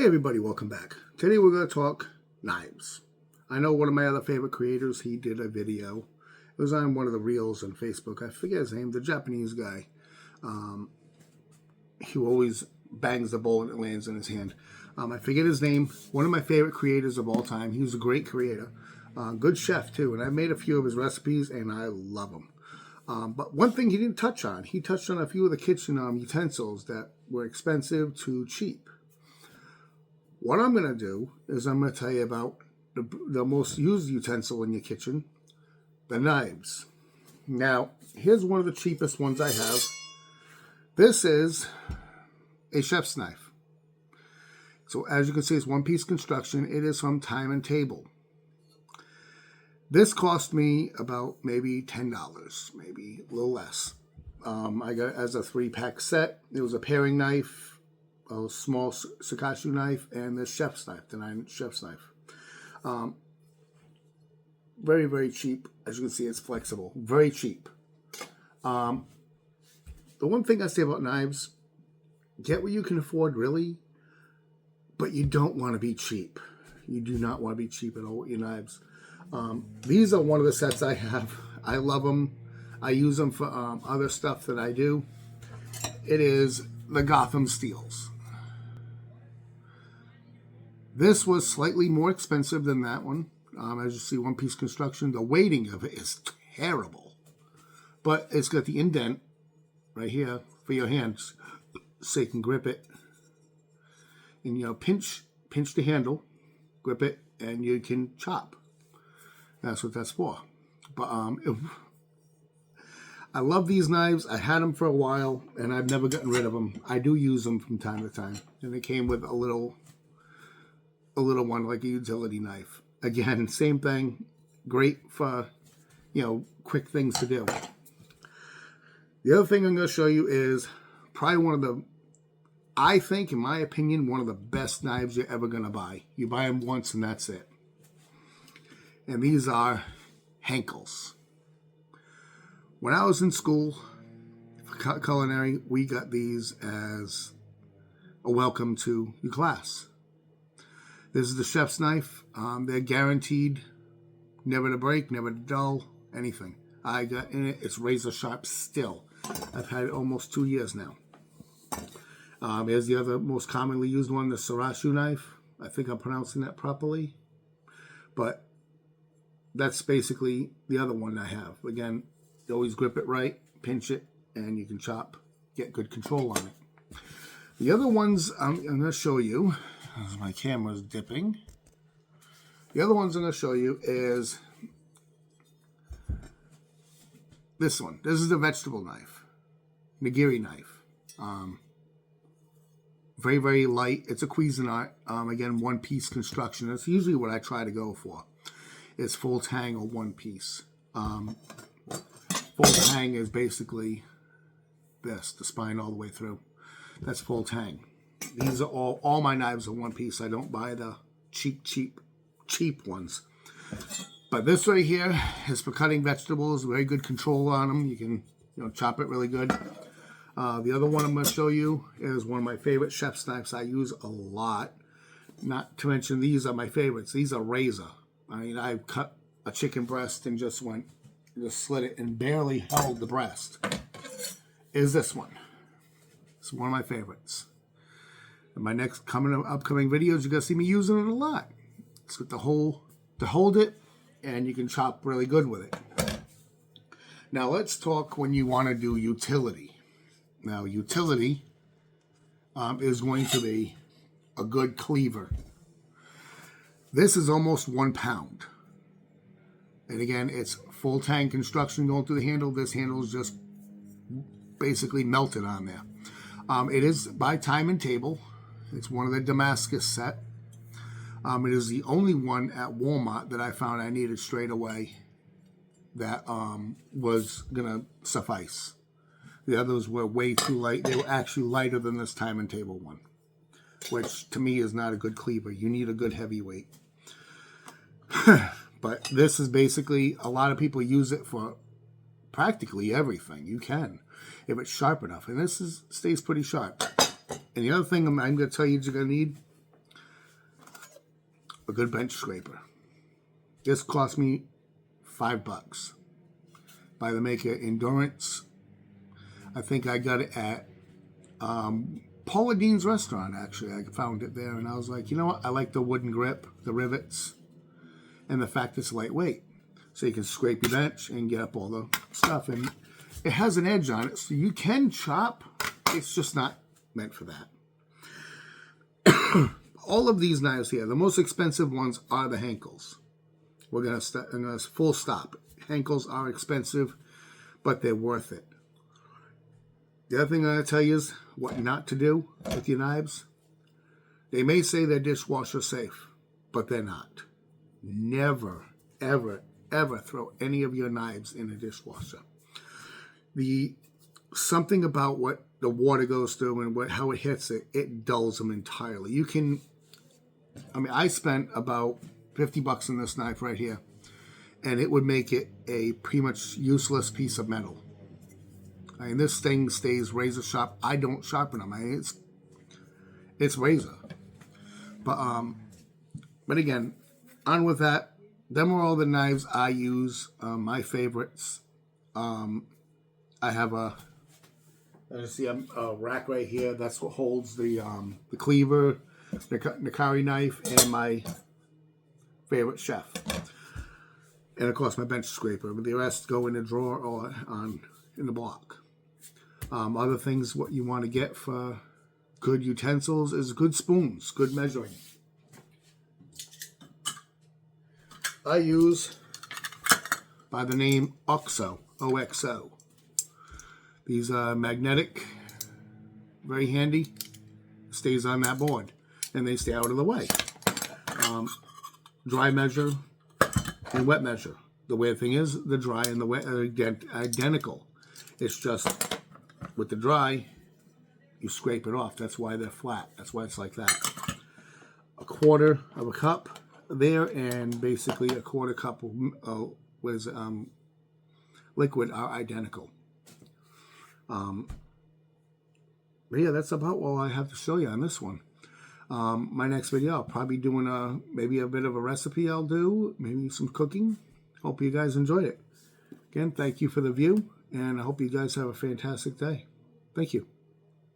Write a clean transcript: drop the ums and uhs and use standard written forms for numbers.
everybody, welcome back. Today we're going to talk knives. I know one of my other favorite creators, he did a video. It was on one of the reels on Facebook. I forget his name, the Japanese guy. He always bangs the bowl and it lands in his hand. I forget his name. One of my favorite creators of all time. He was a great creator. Good chef too, and I made a few of his recipes and I love them. But one thing he didn't touch on, he touched on a few of the kitchen utensils that were expensive to cheap. What I'm going to do is I'm going to tell you about the most used utensil in your kitchen, the knives. Now, here's one of the cheapest ones I have. This is a chef's knife. So as you can see, it's one-piece construction. It is from Time & Table. This cost me about maybe $10, maybe a little less. I got it as a 3-pack set. It was a paring knife, a small Sakashu knife, and the chef's knife, the 9-inch chef's knife. Very, very cheap. As you can see, it's flexible. Very cheap. The one thing I say about knives, get what you can afford, really, but you don't want to be cheap. You do not want to be cheap at all with your knives. These are one of the sets I have. I love them. I use them for other stuff that I do. It is the Gotham Steels. This was slightly more expensive than that one. As you see, one-piece construction. The weighting of it is terrible. But it's got the indent right here for your hands so you can grip it. And, pinch the handle, grip it, and you can chop. That's what that's for. But I love these knives. I had them for a while, and I've never gotten rid of them. I do use them from time to time. And they came with a little one, like a utility knife. Again, same thing. Great for, quick things to do. The other thing I'm going to show you is probably one of the, I think, in my opinion, one of the best knives you're ever going to buy. You buy them once and that's it. And these are Henckels. When I was in school for culinary, we got these as a welcome to your class. This is the chef's knife. They're guaranteed never to break, never to dull, anything. I got in it. It's razor sharp still. I've had it almost 2 years now. Here's the other most commonly used one, the Sarashu knife. I think I'm pronouncing that properly. But that's basically the other one I have. Again, you always grip it right, pinch it, and you can chop, get good control on it. The other ones I'm going to show you, as my camera's dipping, the other ones I'm going to show you is this one. This is the vegetable knife, nigiri knife. Very, very light. It's a Cuisinart. Again, one-piece construction. That's usually what I try to go for. It's full tang or one piece. Full tang is basically this, the spine all the way through. That's full tang. These are all my knives are one piece. I don't buy the cheap ones. But this right here is for cutting vegetables. Very good control on them. You can chop it really good. The other one I'm going to show you is one of my favorite chef's knives I use a lot. Not to mention these are my favorites. These are razor. I mean, I cut a chicken breast and just slit it and barely held the breast. Is this one. It's one of my favorites. In my next upcoming videos, you're going to see me using it a lot. It's got the hole to hold it, and you can chop really good with it. Now, let's talk when you want to do utility. Now, utility is going to be a good cleaver. This is almost 1 pound. And again, it's full tang construction going through the handle. This handle is just basically melted on there. It is by Time & Table. It's one of the Damascus set. It is the only one at Walmart that I found I needed straight away that was going to suffice. The others were way too light. They were actually lighter than this Time & Table one, which to me is not a good cleaver. You need a good heavyweight. But this is basically, a lot of people use it for practically everything. You can, if it's sharp enough. And this stays pretty sharp. And the other thing I'm going to tell you you're going to need, a good bench scraper. This cost me $5 by the maker Endurance. I think I got it at Paula Dean's restaurant, actually. I found it there, and I was like, you know what? I like the wooden grip, the rivets, and the fact it's lightweight. So you can scrape your bench and get up all the stuff. And it has an edge on it, so you can chop. It's just not meant for that. All of these knives here, the most expensive ones are the Henkels. We're going to full stop. Henkels are expensive, but they're worth it. The other thing I'm going to tell you is what not to do with your knives. They may say they're dishwasher safe, but they're not. Never, ever, ever throw any of your knives in a dishwasher. Something about what the water goes through and how it hits it, it dulls them entirely. I spent about $50 on this knife right here, and it would make it a pretty much useless piece of metal. This thing stays razor sharp. I don't sharpen them. It's razor. But again, on with that. Them are all the knives I use. My favorites. I have a rack right here. That's what holds the cleaver, the Nakari knife, and my favorite chef. And of course my bench scraper. But the rest go in a drawer or in the block. Other things, what you want to get for good utensils is good spoons, good measuring. I use by the name OXO, O-X-O. These are magnetic, very handy, stays on that board, and they stay out of the way. Dry measure and wet measure. The weird thing is the dry and the wet are identical. It's just with the dry, you scrape it off. That's why they're flat. That's why it's like that. A quarter of a cup there, and basically a quarter cup of liquid are identical. But yeah, that's about all I have to show you on this one. My next video, I'll probably be doing maybe a bit of a recipe I'll do, maybe some cooking. Hope you guys enjoyed it. Again, thank you for the view, and I hope you guys have a fantastic day. Thank you.